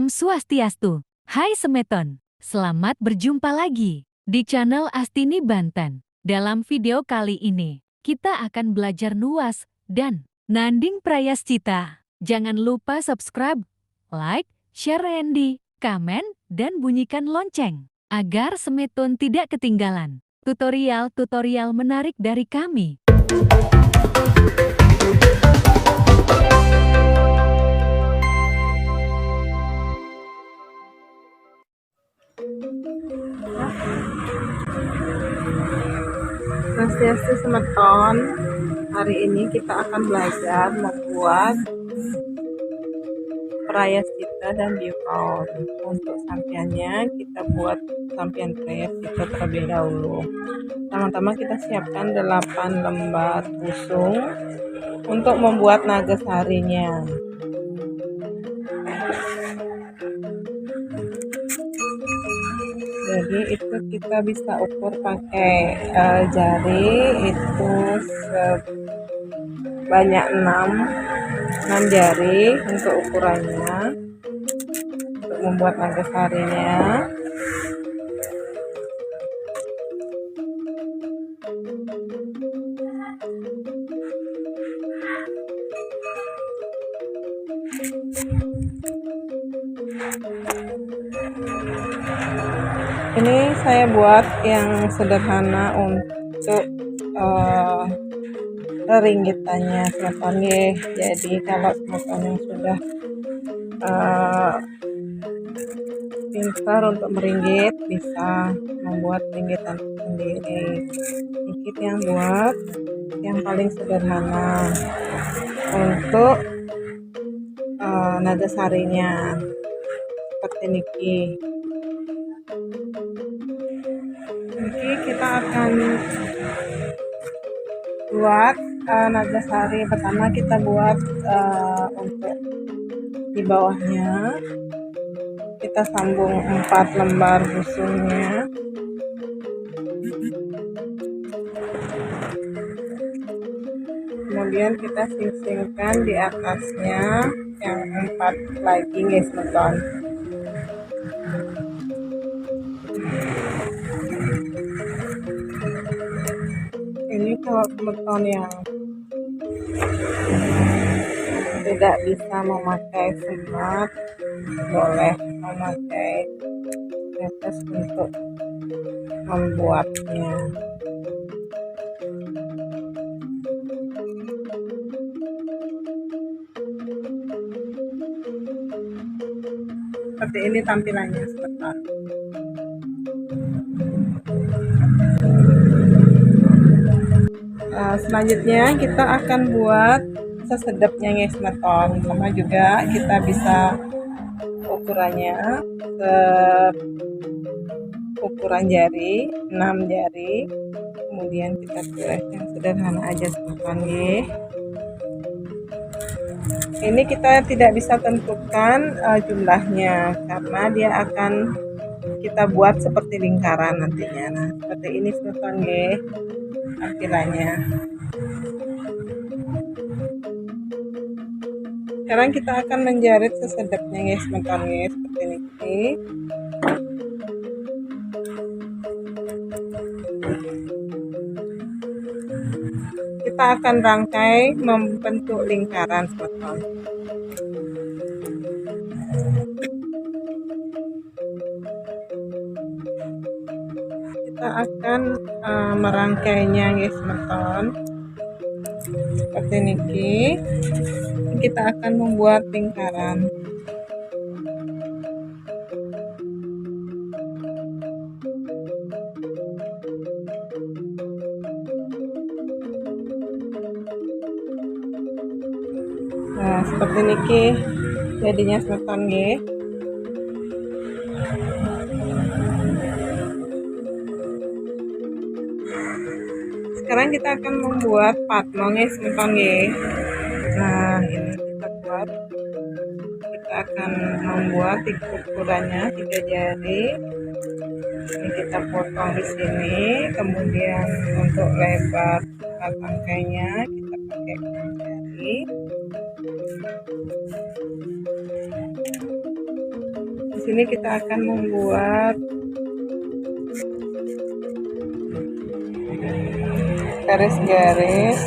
Om Swastiastu. Hai Semeton, selamat berjumpa lagi di channel Astini Banten. Dalam video kali ini, kita akan belajar nuas dan nanding prayascita. Jangan lupa subscribe, like, share and komen, dan bunyikan lonceng agar Semeton tidak ketinggalan tutorial-tutorial menarik dari kami. Swastiastu Semeton, hari ini kita akan belajar membuat prayascita dan biukaon. Untuk sampiannya kita buat sampian prayascita terlebih dahulu. Pertama-tama kita siapkan 8 lembar pusung untuk membuat nagasarinya. Jadi itu kita bisa ukur pakai jari, itu sebanyak 6 jari untuk ukurannya, untuk membuat nagasarinya. Ini saya buat yang sederhana untuk ringgitannya Semeton. Jadi kalau Semeton yang sudah pintar untuk meringgit, bisa membuat ringgitan sendiri. Sedikit yang buat yang paling sederhana untuk nagasarinya seperti niki. Nanti kita akan buat nagasari. Pertama kita buat untuk di bawahnya, kita sambung 4 lembar pusungnya. Kemudian kita sing-singkan di atasnya yang 4 lagi, guys, Semeton. Ini kalau Semeton yang tidak bisa memakai semat, boleh memakai tetes untuk membuatnya. Seperti ini tampilannya Semeton. Selanjutnya kita akan buat sesedapnya, guys, Semeton. Sama juga kita bisa ukurannya ukuran jari, 6 jari. Kemudian kita buat yang sederhana aja, Semeton. Ini kita tidak bisa tentukan jumlahnya karena dia akan kita buat seperti lingkaran nantinya. Nah, seperti ini, Semeton, tampilannya. Sekarang kita akan menjarit sesedapnya, guys, Semeton, seperti ini. Kita akan rangkai membentuk lingkaran, Semeton. Kita akan merangkainya, guys, Semeton, seperti ini. Kita akan membuat lingkaran. Nah, seperti ini jadinya, Semeton. Sekarang kita akan membuat patmong, Semeton. Nah, ini kita buat. Kita akan membuat ukurannya 3 jari. Ini kita potong di sini. Kemudian untuk lebar rangkainya kita pakai 6 jari. Di sini kita akan membuat garis-garis.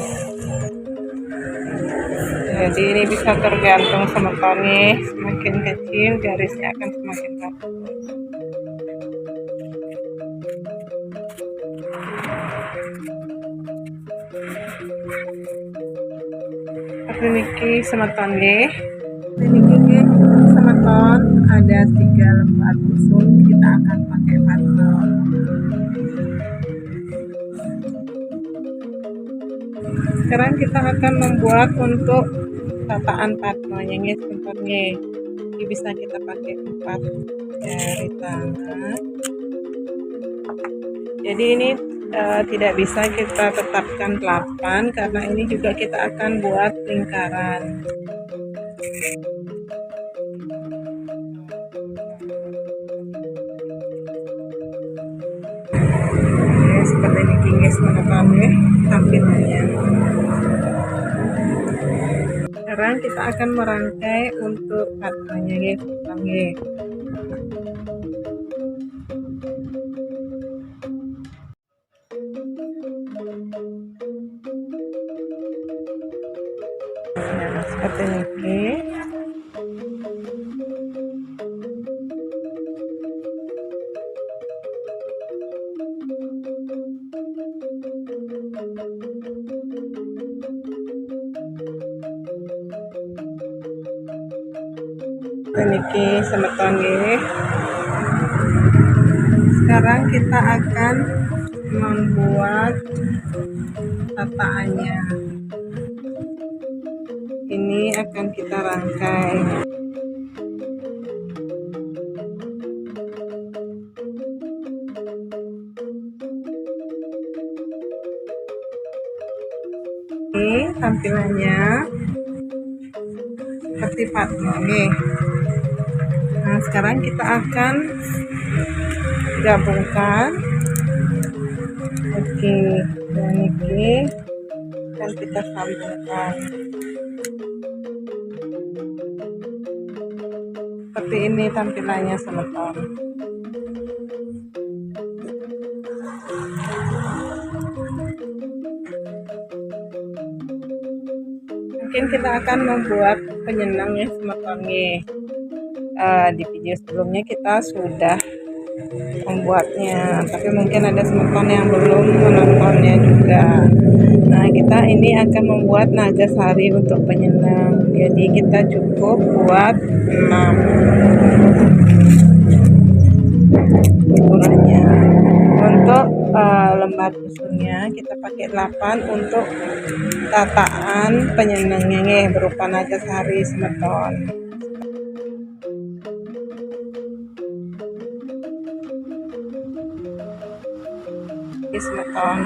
Jadi ini bisa tergantung semetonnya, semakin kecil garisnya akan semakin bagus. Seperti niki semeton nggih. Ini semeton ada 3 lembar susun, kita akan pakai partner. Sekarang kita akan membuat untuk tataan partnernya nih sebenarnya. Ini bisa kita pakai 4 jari tangan. Jadi ini tidak bisa kita tetapkan 8 karena ini juga kita akan buat lingkaran. Seperti ini guys, menekannya tampilannya. Sekarang kita akan merangkai untuk partnernya guys. Nah, seperti ini. Niki semeton nggih. Sekarang kita akan membuat tataannya. Ini akan kita rangkai. Ini tampilannya seperti partner nih. Nah, sekarang kita akan gabungkan. Oke, dan ini akan kita sambungkan seperti ini tampilannya semeton. Mungkin kita akan membuat penyenangnya semetonnya. Di video sebelumnya kita sudah membuatnya, tapi mungkin ada semeton yang belum menontonnya juga. Nah, kita ini akan membuat naga sari untuk penyenang. Jadi kita cukup buat 6 ukurannya. Untuk lembar susunnya kita pakai 8 untuk tataan penyenangnya nih, berupa naga sari semeton. Semeton.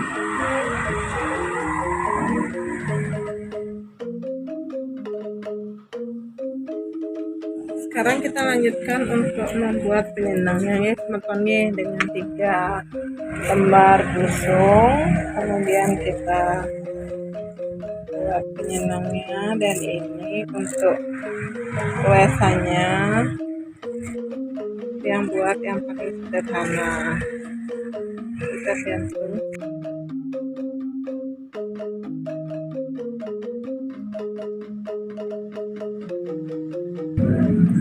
Sekarang kita lanjutkan untuk membuat penyenangnya ya semetonnya dengan 3 lembar busung. Kemudian kita buat penyenangnya, dan ini untuk tulisannya yang buat yang paling sederhana. Kita gantung.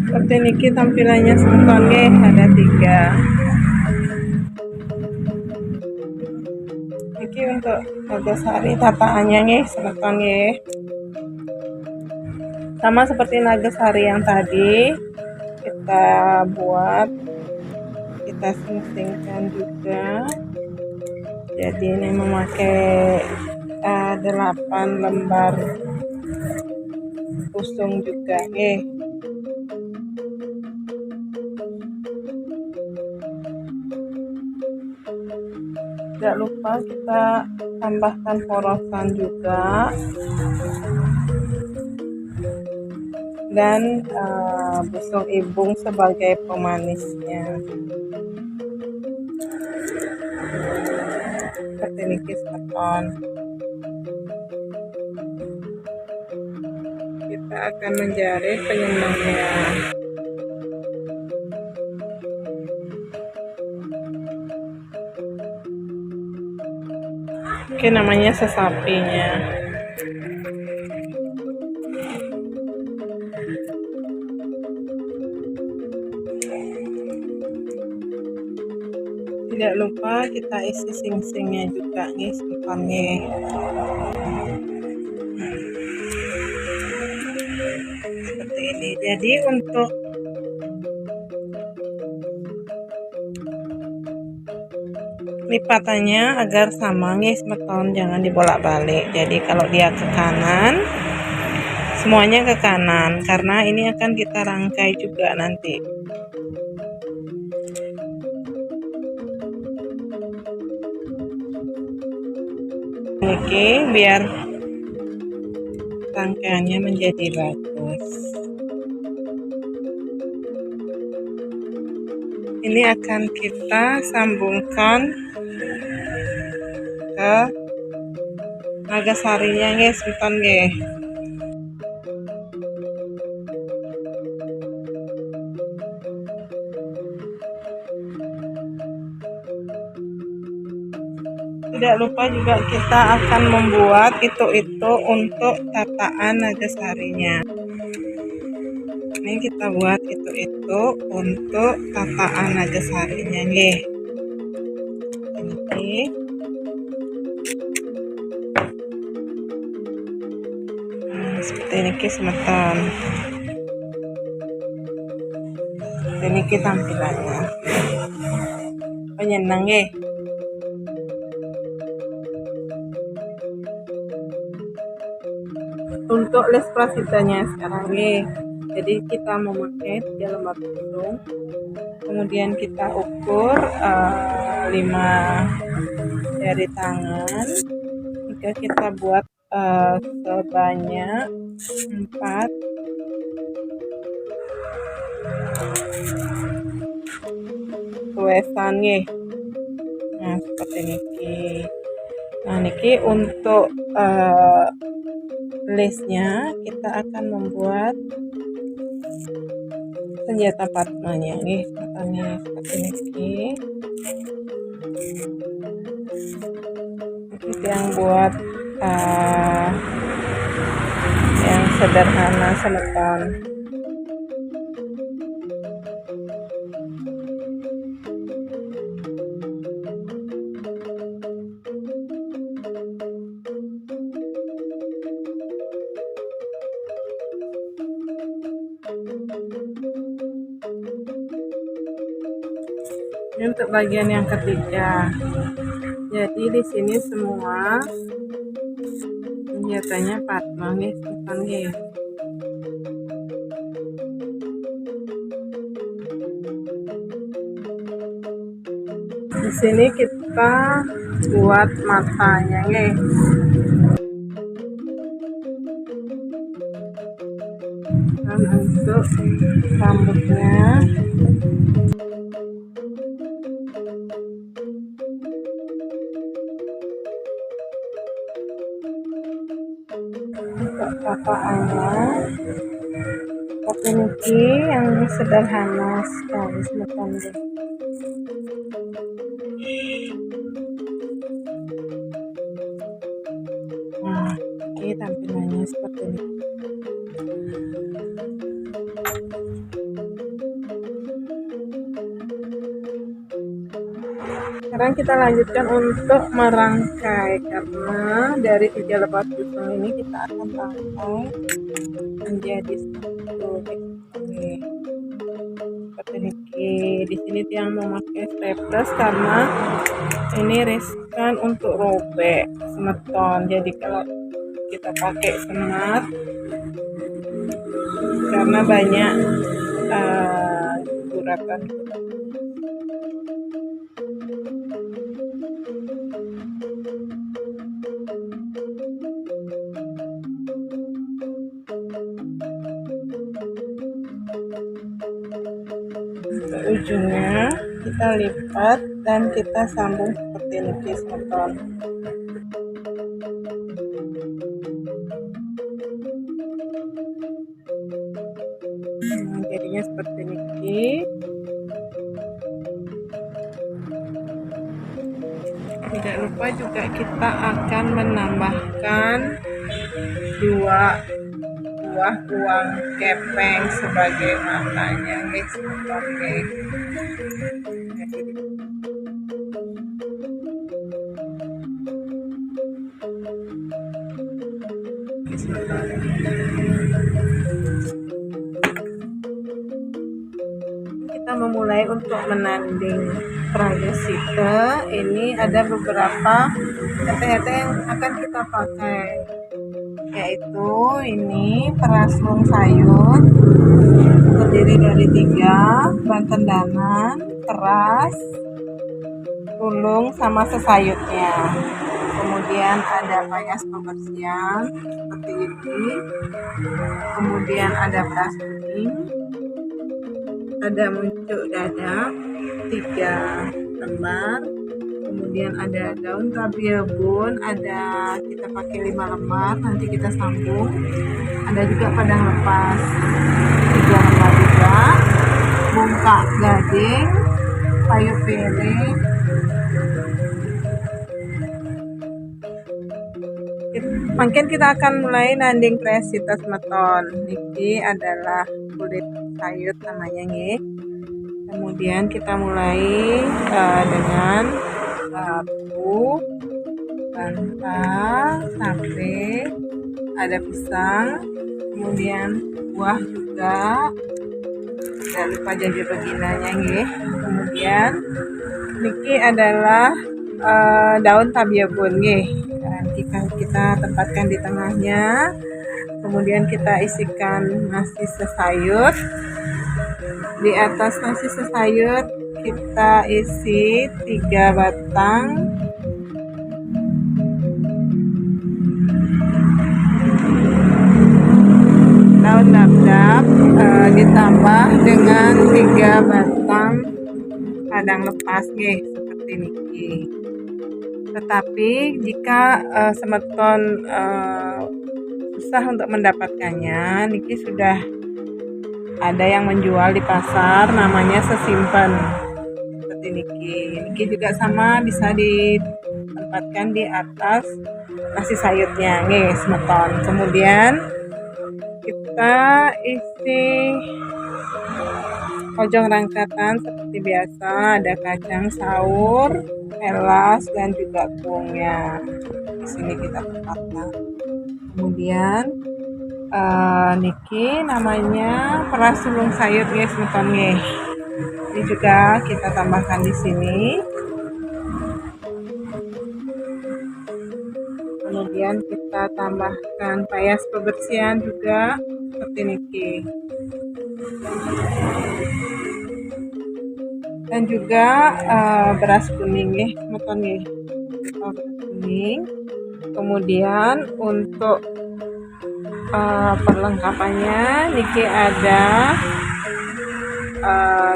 Seperti niki tampilannya semetonnya ada 3. Niki untuk naga sari tataannya nih semetonnya sama seperti naga sari yang tadi, kita buat, kita sing-singkan juga. Jadi ini memakai 8 lembar pusung juga Tidak lupa kita tambahkan porosan juga, dan busung ibung sebagai pemanisnya. Seperti ini semeton. Kita akan menjaring penyenangnya. Oke, namanya sesapinya. Tidak lupa kita isi sing-singnya juga nih, semuanya seperti ini. Jadi untuk lipatannya agar sama nih, semeton, jangan dibolak-balik. Jadi kalau dia ke kanan, semuanya ke kanan, karena ini akan kita rangkai juga nanti. Oke, biar rangkaiannya menjadi bagus. Ini akan kita sambungkan ke nagasarinya guys, bukan guys. Tidak lupa juga kita akan membuat itu untuk tataan nagasarinya. Ini kita buat itu untuk tataan nagasarinya nih. Ini seperti ini semeton. Ini tampilannya. Penyenang ya. Untuk les prasidanya sekarang nih, jadi kita memakai 3 lembar tusung, kemudian kita ukur 5 jari tangan, jika kita buat sebanyak 4 tuesan nih. Nah seperti ini. Nah niki untuk lesnya kita akan membuat senjata padmanya nih, seperti ini. Kita yang buat yang sederhana semeton. Ini untuk bagian yang ketiga. Jadi di sini semua senjatanya padma nih, bukan nih. Di sini kita buat matanya nih. Dan untuk rambutnya untuk papaannya seperti ini, yang sederhana sekali semeton deh. Nah, ini tampilannya seperti ini. Sekarang kita lanjutkan untuk merangkai, karena dari 3 lembar tusung ini kita akan rangkai menjadi satu. Seperti ini. Di sini tiang memakai staples karena ini riskan untuk robek semeton. Jadi kalau kita pakai semat, karena banyak guratan. Untuk ujungnya kita lipat dan kita sambung seperti ini semeton. Jadinya seperti ini. Tidak lupa juga kita akan menambahkan 2 buah uang kepeng sebagai matanya guys. Oke. Kita memulai untuk menanding pragesite. Ini ada beberapa hete-hete yang akan kita pakai, yaitu ini peraslung sayur terdiri dari 3 bantendanan, keras, tulung sama sesayutnya. Kemudian ada payas pembersihan seperti ini. Kemudian ada beras kuning, ada muncuk dadap 3 lembar. Kemudian ada daun tabiabun, ada kita pakai 5 lembar, nanti kita sambung. Ada juga padang lepas 3 lembar juga, bungkak gading, payung piring. Mungkin kita akan mulai nanding presitas meton. Niki adalah kulit sayur namanya nih. Kemudian kita mulai dengan bambu, bantah, tape, ada pisang, kemudian buah juga. Jangan lupa janji beginanya nih. Kemudian niki adalah daun tabiabun nih. Kita tempatkan di tengahnya. Kemudian kita isikan nasi sesayut. Di atas nasi sesayut kita isi 3 batang daun dabdab, ditambah dengan 3 batang padang lepas nih, seperti niki. Tetapi jika semeton susah untuk mendapatkannya, niki sudah ada yang menjual di pasar, namanya sesimpan seperti niki. Niki juga sama, bisa ditempatkan di atas nasi sayurnya nih, semeton. Kemudian kita isi ojong rangkatan seperti biasa, ada kacang saur, elas, dan juga kuahnya. Di sini kita tempatkan. Kemudian niki namanya perasulung sayur guys, metonnya. Ini juga kita tambahkan di sini. Kemudian kita tambahkan payas pembersihan juga seperti niki. Dan juga beras kuning nih, meton nih. Beras kuning. Kemudian untuk perlengkapannya niki ada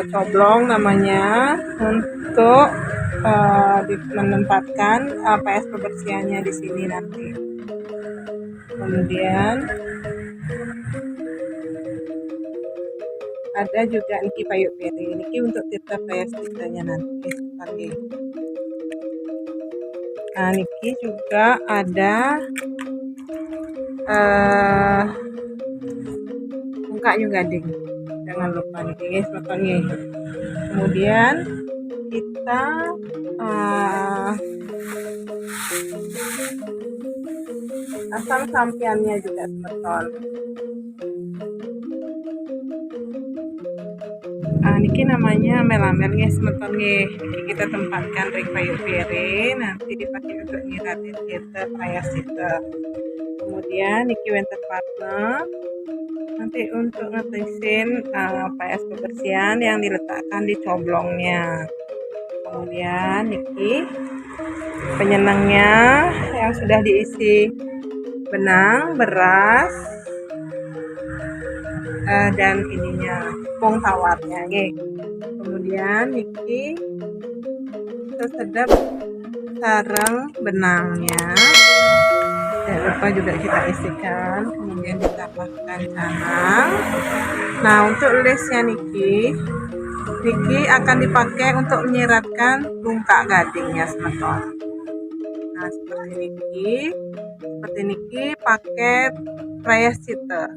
coblong namanya, untuk menempatkan payas pembersihannya di sini nanti. Kemudian ada juga niki payung piring, niki untuk tirta payas tirtanya nanti. Nah, niki juga ada bungkak gading, jangan lupa niki guys, metonnya. Kemudian kita asam sampiannya juga semeton. Niki namanya melamer guys, semeton nih. Niki kita tempatkan ring payung piring, nanti dipakai untuk nyiratin kita payas kita. Kemudian niki winter partner, nanti untuk ngetisin payas pembersihan yang diletakkan di coblongnya. Kemudian niki penyenangnya yang sudah diisi benang, beras, dan ininya tepung tawarnya nih. Kemudian niki sesedap sarang benangnya, jangan lupa juga kita isikan. Kemudian ditambahkan canang. Nah, untuk lesnya niki akan dipakai untuk menyiratkan bungkak gadingnya semeton. Nah, seperti niki paket Fresh Sitter.